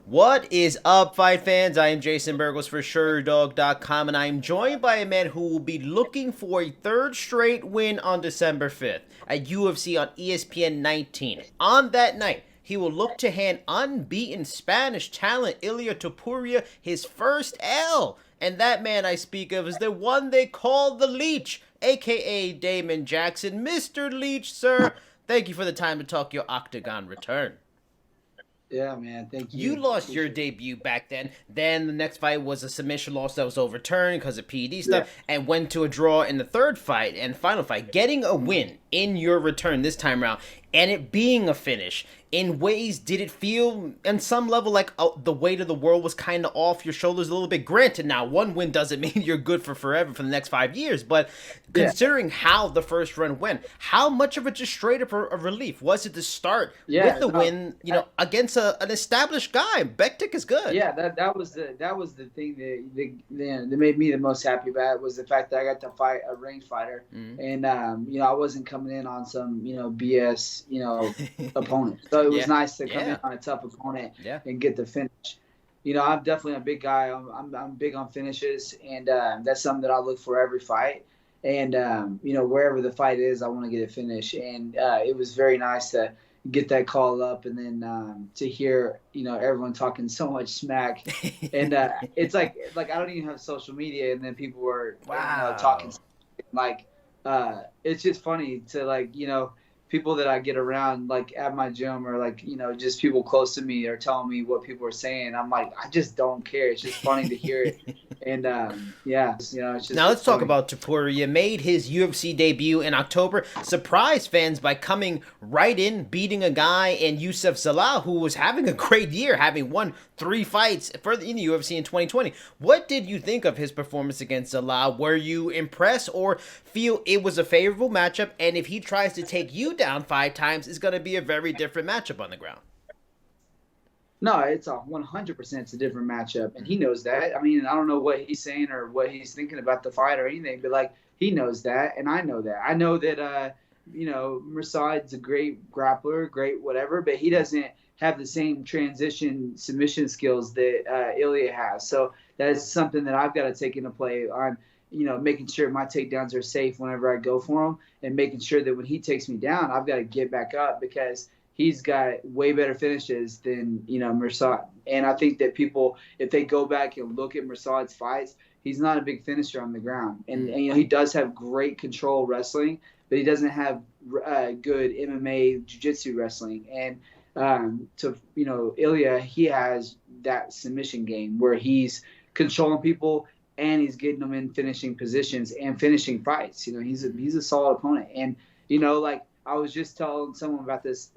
What is up, fight fans? I am Jason Burgos for Sherdog.com, and I am joined by a man who will be looking for a third straight win on December 5th at UFC on ESPN 19. On that night, he will look to hand unbeaten Spanish talent Ilia Topuria his first L. And that man I speak of is the one they call the Leech, aka Damon Jackson. Mr. Leech, sir, thank you for the time to talk your Octagon return. Yeah, man. Thank You you. lost your Appreciate it. debut back then. Then the next fight was a submission loss that was overturned because of PED Yeah. stuff, and went to a draw in the third fight and final fight, getting a win in your return this time around, and it being a finish. In ways, did it feel, on some level, like the weight of the world was kind of off your shoulders a little bit? Granted, now one win doesn't mean you're good for forever for the next 5 years, but Yeah. considering how the first run went, how much of it just straight up a relief was it to start with Yeah. the No, win, against an established guy? Bektik is good. yeah. That was the thing that made me the most happy about it was the fact that I got to fight a range fighter, Mhm. and I wasn't coming in on some BS opponent. So it was Yeah. nice to come Yeah. in on a tough opponent Yeah. and get the finish. I'm definitely a big guy. I'm big on finishes, and that's something that I look for every fight. And wherever the fight is, I want to get a finish. And it was very nice to get that call up, and then to hear everyone talking so much smack. And it's like I don't even have social media, and then people were talking Wow. like it's just funny to people that I get around like at my gym, or just people close to me are telling me what people are saying. I'm like, I just don't care. It's just funny to hear it. And it's Now just let's it's talk funny. about Topuria. Made his UFC debut in October. Surprised fans by coming right in, beating a guy in Yusuf Salah, who was having a great year, having won 3 fights further in the UFC in 2020. What did you think of his performance against Salah? Were you impressed or feel it was a favorable matchup? And if he tries to take you down 5 times, it's going to be a very different matchup on the ground. No, it's a 100%. It's a different matchup, and he knows that. I mean, I don't know what he's saying or what he's thinking about the fight or anything, but he knows that, and I know that. I know that Mersad's a great grappler, great whatever, but he doesn't have the same transition submission skills that Ilya has. So that is something that I've got to take into play on. Making sure my takedowns are safe whenever I go for him, and making sure that when he takes me down, I've got to get back up because he's got way better finishes than Mersad. And I think that people, if they go back and look at Mersad's fights, he's not a big finisher on the ground, and he does have great control wrestling, but he doesn't have good MMA jiu-jitsu wrestling. And Ilya, he has that submission game where he's controlling people and he's getting them in finishing positions and finishing fights. He's a solid opponent. And I was just telling someone about this.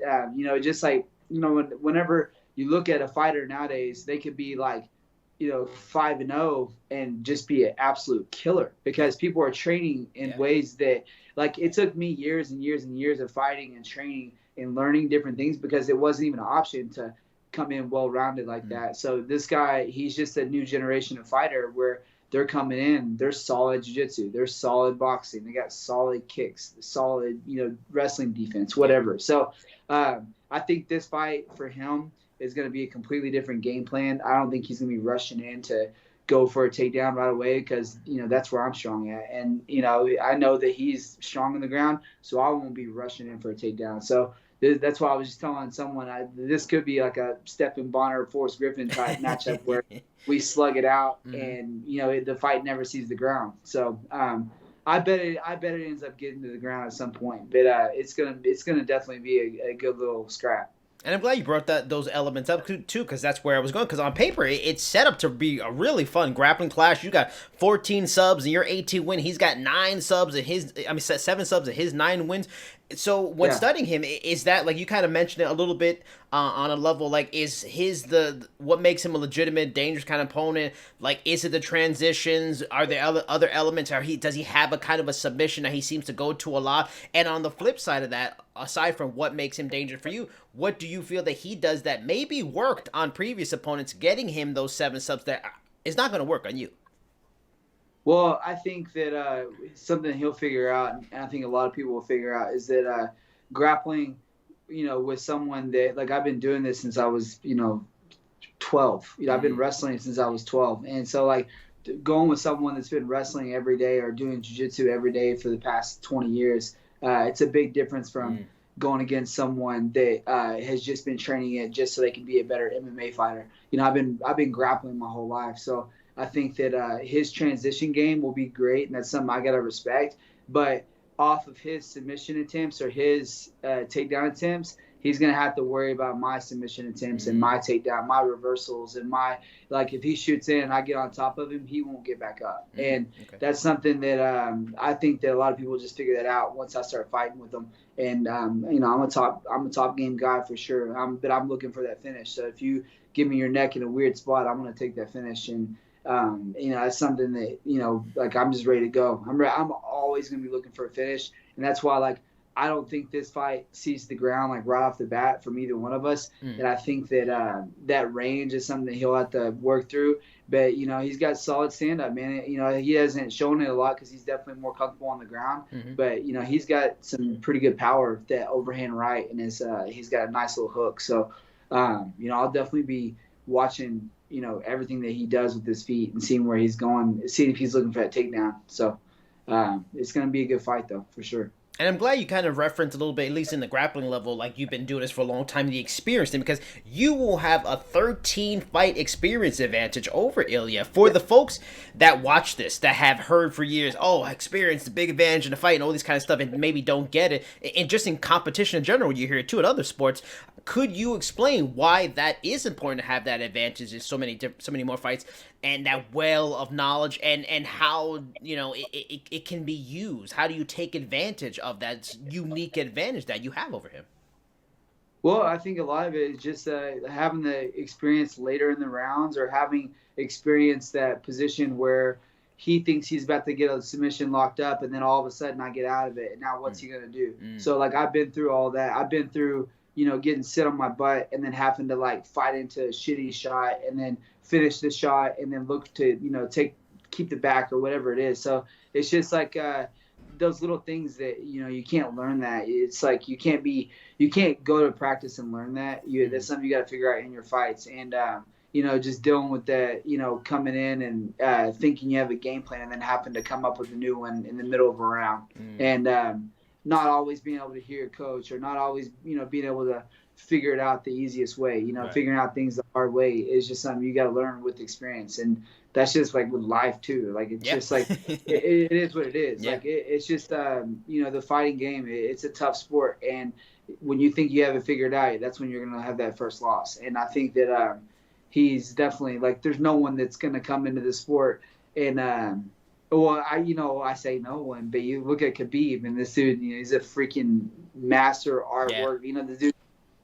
Just whenever you look at a fighter nowadays, they could be 5-0 and just be an absolute killer because people are training in ways that it took me years and years and years of fighting and training and learning different things because it wasn't even an option to come in well-rounded like that. So this guy, he's just a new generation of fighter where they're coming in, they're solid jiu-jitsu, they're solid boxing, they got solid kicks, solid, wrestling defense, whatever. So I think this fight for him is going to be a completely different game plan. I don't think he's going to be rushing in to go for a takedown right away because, that's where I'm strong at. And, I know that he's strong on the ground, so I won't be rushing in for a takedown. So that's why I was just telling someone this could be like a Stephen Bonner, Forrest Griffin type matchup where we slug it out and the fight never sees the ground. So I bet it ends up getting to the ground at some point, but it's gonna definitely be a good little scrap. And I'm glad you brought those elements up too, because that's where I was going. Because on paper, it's set up to be a really fun grappling clash. You got 14 subs and your 18 win. He's got 9 subs and 7 subs and his 9 wins. So when studying him, is that like you kind of mentioned it a little bit on a level like is his what makes him a legitimate dangerous kind of opponent? Like is it the transitions? Are there other elements? Does he have a kind of a submission that he seems to go to a lot? And on the flip side of that, aside from what makes him dangerous for you, what do you feel that he does that maybe worked on previous opponents, getting him those 7 subs that is not going to work on you? Well, I think that something he'll figure out, and I think a lot of people will figure out, is that grappling, with someone that, I've been doing this since I was, 12. I've been wrestling since I was 12. And so like going with someone that's been wrestling every day or doing jiu-jitsu every day for the past 20 years, it's a big difference from going against someone that has just been training it just so they can be a better MMA fighter. I've been grappling my whole life. So I think that his transition game will be great, and that's something I got to respect. But off of his submission attempts or his takedown attempts, he's going to have to worry about my submission attempts and my takedown, my reversals, and if he shoots in and I get on top of him, he won't get back up. And that's something that I think that a lot of people just figure that out once I start fighting with them. And, I'm a top game guy for sure. But I'm looking for that finish. So if you give me your neck in a weird spot, I'm going to take that finish. And, that's something that, I'm just ready to go. I'm always going to be looking for a finish. And that's why, I don't think this fight sees the ground right off the bat from either one of us. And I think that that range is something that he'll have to work through. But he's got solid stand up, man. He hasn't shown it a lot because he's definitely more comfortable on the ground. But he's got some pretty good power, that overhand right, and he's got a nice little hook. So I'll definitely be watching everything that he does with his feet and seeing where he's going, seeing if he's looking for that takedown. So it's going to be a good fight though, for sure. And I'm glad you kind of referenced a little bit, at least in the grappling level, like you've been doing this for a long time, the experience thing, because you will have a 13-fight experience advantage over Ilia. For the folks that watch this, that have heard for years, experience, the big advantage in the fight and all this kind of stuff, and maybe don't get it, and just in competition in general, you hear it too in other sports, could you explain why that is important to have that advantage in so many more fights, and that well of knowledge, and how it can be used? How do you take advantage of that unique advantage that you have over him? Well, I think a lot of it is just having the experience later in the rounds, or having experienced that position where he thinks he's about to get a submission locked up, and then all of a sudden I get out of it, and now what's he going to do? So I've been through all that. I've been through getting sit on my butt and then having to fight into a shitty shot and then finish the shot and then look to keep the back or whatever it is. So it's just those little things that you can't learn that. It's you can't go to practice and learn that. That's something you got to figure out in your fights. And just dealing with that, coming in and thinking you have a game plan and then having to come up with a new one in the middle of a round. And not always being able to hear your coach, or not always being able to figure it out the easiest way. Figuring out things the hard way is just something you got to learn with experience. And that's just with life too. It's just it is what it is. It's just the fighting game. It's a tough sport, and when you think you have it figured out, that's when you're gonna have that first loss. And I think that he's definitely there's no one that's gonna come into the sport and I say no one, but you look at Khabib, and this dude, he's a freaking master artwork. The dude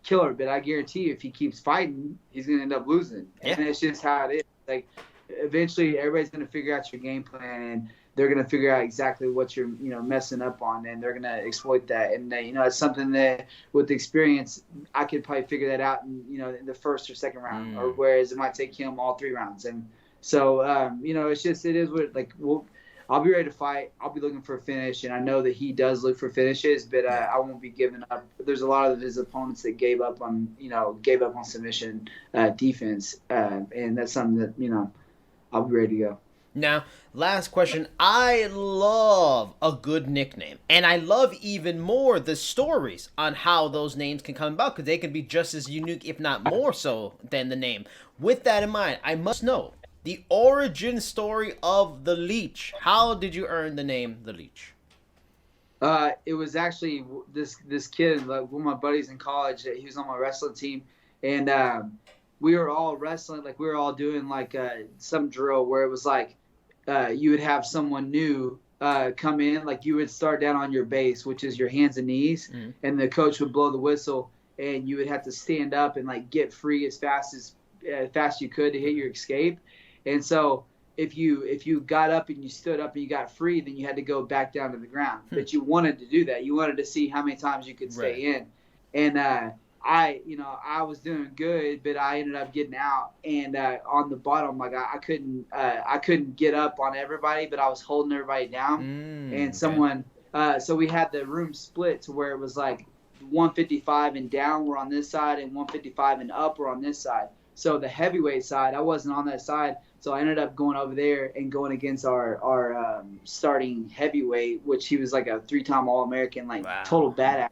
killer, but I guarantee you, if he keeps fighting, he's gonna end up losing. And it's just how it is. Eventually, everybody's gonna figure out your game plan, and they're gonna figure out exactly what you're, messing up on, and they're gonna exploit that. And it's something that, with experience, I could probably figure that out in the first or second round, or whereas it might take him all 3 rounds. And so, it's just, it is what I'll be ready to fight. I'll be looking for a finish, and I know that he does look for finishes, but I won't be giving up. There's a lot of his opponents that gave up on submission defense, and that's something that I'll be ready to go. Now, last question. I love a good nickname, and I love even more the stories on how those names can come about, because they can be just as unique, if not more so, than the name. With that in mind, I must know the origin story of the Leech. How did you earn the name the Leech? It was actually this kid, one of my buddies in college. He was on my wrestling team, and we were all wrestling. We were all doing some drill where it was you would have someone new come in. You would start down on your base, which is your hands and knees, and the coach would blow the whistle, and you would have to stand up and get free as fast as you could to hit your escape. And so if you got up and you stood up and you got free, then you had to go back down to the ground. But you wanted to do that. You wanted to see how many times you could stay in. And I was doing good, but I ended up getting out. And on the bottom, I couldn't get up on everybody, but I was holding everybody down. And someone, so we had the room split to where it was 155 and down were on this side, and 155 and up were on this side. So the heavyweight side, I wasn't on that side. So I ended up going over there and going against our starting heavyweight, which he was like a 3-time All-American, like total badass.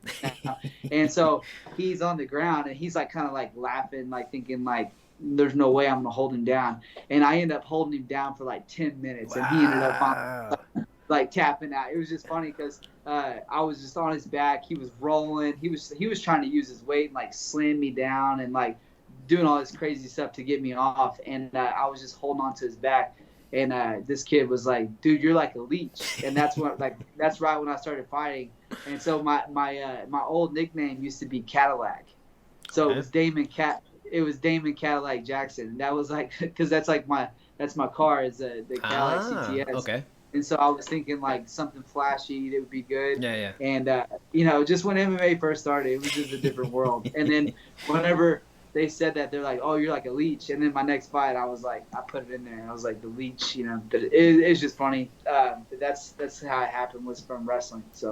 And so he's on the ground and he's like kind of like laughing, like thinking like, there's no way I'm gonna hold him down. And I ended up holding him down for like 10 minutes, and he ended up like tapping out. It was just funny because I was just on his back. He was rolling. He was trying to use his weight and like slam me down and like doing all this crazy stuff to get me off. And I was just holding on to his back. And this kid was like, "Dude, you're like a leech." And that's right when I started fighting. And so my old nickname used to be Cadillac. So it was Damon Cadillac Jackson. And that was like, because that's my car is the Cadillac CTS. Okay. And so I was thinking like something flashy that would be good. Yeah. And just when MMA first started, it was just a different world. And then whenever they said that, they're like, "Oh, you're like a leech." And then my next fight, I was like, I put it in there. I was like the leech, But it's just funny. That's how it happened, was from wrestling. So.